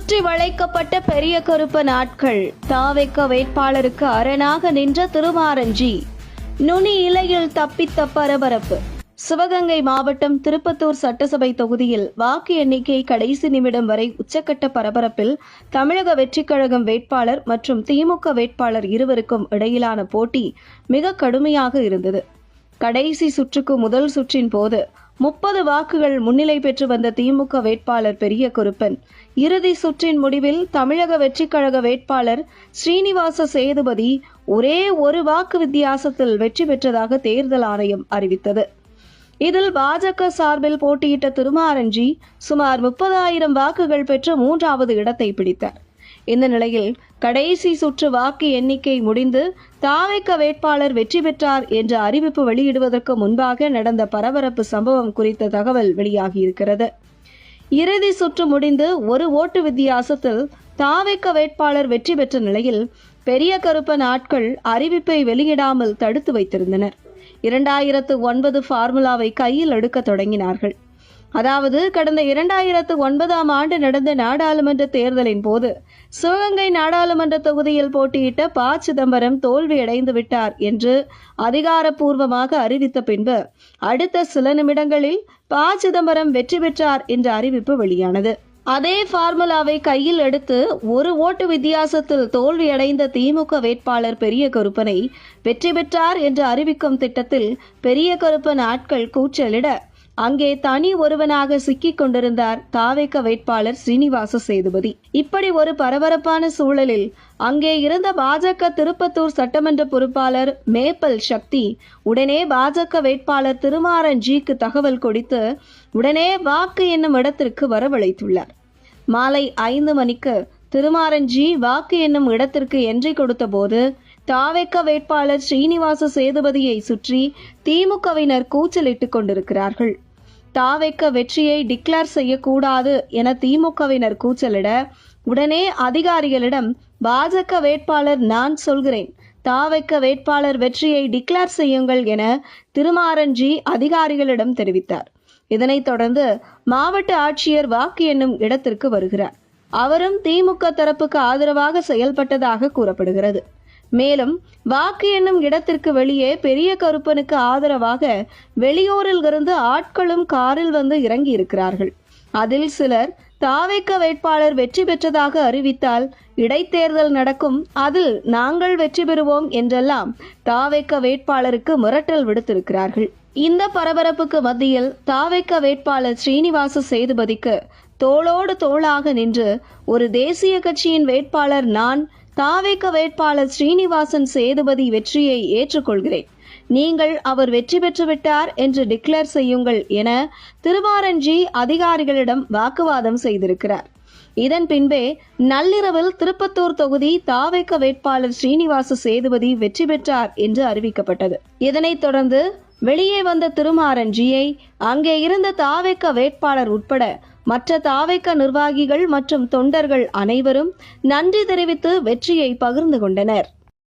சுற்றி வளைக்கப்பட்ட பெரிய கருப்பன் ஆட்கள். தாவேக்க வேட்பாளருக்கு அரணாக நின்ற திருமாரஞ்சி. நுனி இலையில் தப்பித்த பரபரப்பு. சிவகங்கை மாவட்டம் திருப்பத்தூர் சட்டசபை தொகுதியில் வாக்கு எண்ணிக்கை கடைசி நிமிடம் வரை உச்சக்கட்ட பரபரப்பில் தமிழக வெற்றிக் கழகம் வேட்பாளர் மற்றும் திமுக வேட்பாளர் இருவருக்கும் இடையிலான போட்டி மிக கடுமையாக இருந்தது. கடைசி சுற்றுக்கு முதல் சுற்றின் போது 30 வாக்குகள் முன்னிலை பெற்று வந்த திமுக வேட்பாளர் பெரிய கருப்பன் இறுதி சுற்றின் முடிவில் தமிழக வெற்றிக் கழக வேட்பாளர் ஸ்ரீனிவாச சேதுபதி ஒரே ஒரு வாக்கு வித்தியாசத்தில் வெற்றி பெற்றதாக தேர்தல் ஆணையம் அறிவித்தது. இதில் பாஜக சார்பில் போட்டியிட்ட திருமாரஞ்சி சுமார் 30,000 வாக்குகள் பெற்று 3வது இடத்தை பிடித்தார். இந்த நிலையில் கடைசி சுற்று வாக்கு எண்ணிக்கை முடிந்து தாவேக்க வேட்பாளர் வெற்றி பெற்றார் என்ற அறிவிப்பு வெளியிடுவதற்கு முன்பாக நடந்த பரபரப்பு சம்பவம் குறித்த தகவல் வெளியாகியிருக்கிறது. இறுதி சுற்று முடிந்து ஒரு ஓட்டு வித்தியாசத்தில் தாவேக்க வேட்பாளர் வெற்றி பெற்ற நிலையில் பெரிய கருப்பன் ஆட்கள் அறிவிப்பை வெளியிடாமல் தடுத்து வைத்திருந்தனர். 2009 ஃபார்முலாவை கையில் எடுக்க தொடங்கினார்கள். அதாவது கடந்த 2009ஆம் ஆண்டு நடந்த நாடாளுமன்ற தேர்தலின் போது சிவகங்கை நாடாளுமன்ற தொகுதியில் போட்டியிட்ட ப. சிதம்பரம் தோல்வியடைந்து விட்டார் என்று அதிகாரப்பூர்வமாக அறிவித்த பின்பு அடுத்த சில நிமிடங்களில் ப. சிதம்பரம் வெற்றி பெற்றார் என்ற அறிவிப்பு வெளியானது. அதே ஃபார்முலாவை கையில் எடுத்து ஒரு ஓட்டு வித்தியாசத்தில் தோல்வியடைந்த திமுக வேட்பாளர் பெரிய கருப்பனை வெற்றி பெற்றார் என்று அறிவிக்கும் திட்டத்தில் பெரிய கருப்பன் ஆட்கள் கூச்சலிட அங்கே தனி ஒருவனாக சிக்கிக் கொண்டிருந்தார் தாவேக்க வேட்பாளர் ஸ்ரீனிவாச சேதுபதி. இப்படி ஒரு பரபரப்பான சூழலில் அங்கே இருந்த பாஜக திருப்பத்தூர் சட்டமன்ற பொறுப்பாளர் மேப்பல் சக்தி உடனே பாஜக வேட்பாளர் திருமாரஞ்சிக்கு தகவல் கொடுத்து உடனே வாக்கு என்னும் இடத்திற்கு வரவழைத்துள்ளார். மாலை 5 மணிக்கு திருமாரஞ்சி வாக்கு என்னும் இடத்திற்கு என்ட்ரி கொடுத்த போது தாவேக்க வேட்பாளர் ஸ்ரீனிவாச சேதுபதியை சுற்றி திமுகவினர் கூச்சலிட்டுக் கொண்டிருக்கிறார்கள். தாவேக்க வெற்றியை டிக்ளேர் செய்யக்கூடாது என திமுகவினர் கூச்சலிட உடனே அதிகாரிகளிடம் பாஜக வேட்பாளர் நான் சொல்கிறேன், தாவேக்க வேட்பாளர் வெற்றியை டிக்ளேர் செய்யுங்கள் என திருமாரஞ்சி அதிகாரிகளிடம் தெரிவித்தார். இதனைத் தொடர்ந்து மாவட்ட ஆட்சியர் வாக்கு எண்ணும் இடத்திற்கு வருகிறார். அவரும் திமுக தரப்புக்கு ஆதரவாக செயல்பட்டதாக கூறப்படுகிறது. மேலும் வாக்கு எண்ணும் இடத்திற்கு வெளியே பெரிய கருப்பனுக்கு ஆதரவாக வெளியூரில் இருந்து ஆட்களும் காரில் வந்து இறங்கி இருக்கிறார்கள். அதில் சிலர் தாவேக்க வேட்பாளர் வெற்றி பெற்றதாக அறிவித்தால் இடைத்தேர்தல் நடக்கும், அதில் நாங்கள் வெற்றி பெறுவோம் என்றெல்லாம் தாவேக்க வேட்பாளருக்கு மிரட்டல் விடுத்திருக்கிறார்கள். இந்த பரபரப்புக்கு மத்தியில் தாவேக்க வேட்பாளர் ஸ்ரீனிவாச சேதுபதிக்கு தோளோடு தோளாக நின்று ஒரு தேசிய கட்சியின் வேட்பாளர் நான் தாவேக்க வேட்பாளர் ஸ்ரீனிவாசன் சேதுபதி வெற்றியை ஏற்றுக்கொள்கிறேன், நீங்கள் அவர் வெற்றி பெற்றுவிட்டார் என்று டிக்ளேர் செய்யுங்கள் என திருமாரஞ்சி அதிகாரிகளிடம் வாக்குவாதம் செய்திருக்கிறார். இதன் பின்பே நள்ளிரவில் திருப்பத்தூர் தொகுதி தாவேக்க வேட்பாளர் ஸ்ரீனிவாச சேதுபதி வெற்றி பெற்றார் என்று அறிவிக்கப்பட்டது. இதனைத் தொடர்ந்து வெளியே வந்த திருமாரஞ்சியை அங்கே இருந்த தாவேக்க வேட்பாளர் உட்பட மற்ற தாவேக்க நிர்வாகிகள் மற்றும் தொண்டர்கள் அனைவரும் நன்றி தெரிவித்து வெற்றியை பகிர்ந்து கொண்டனர்.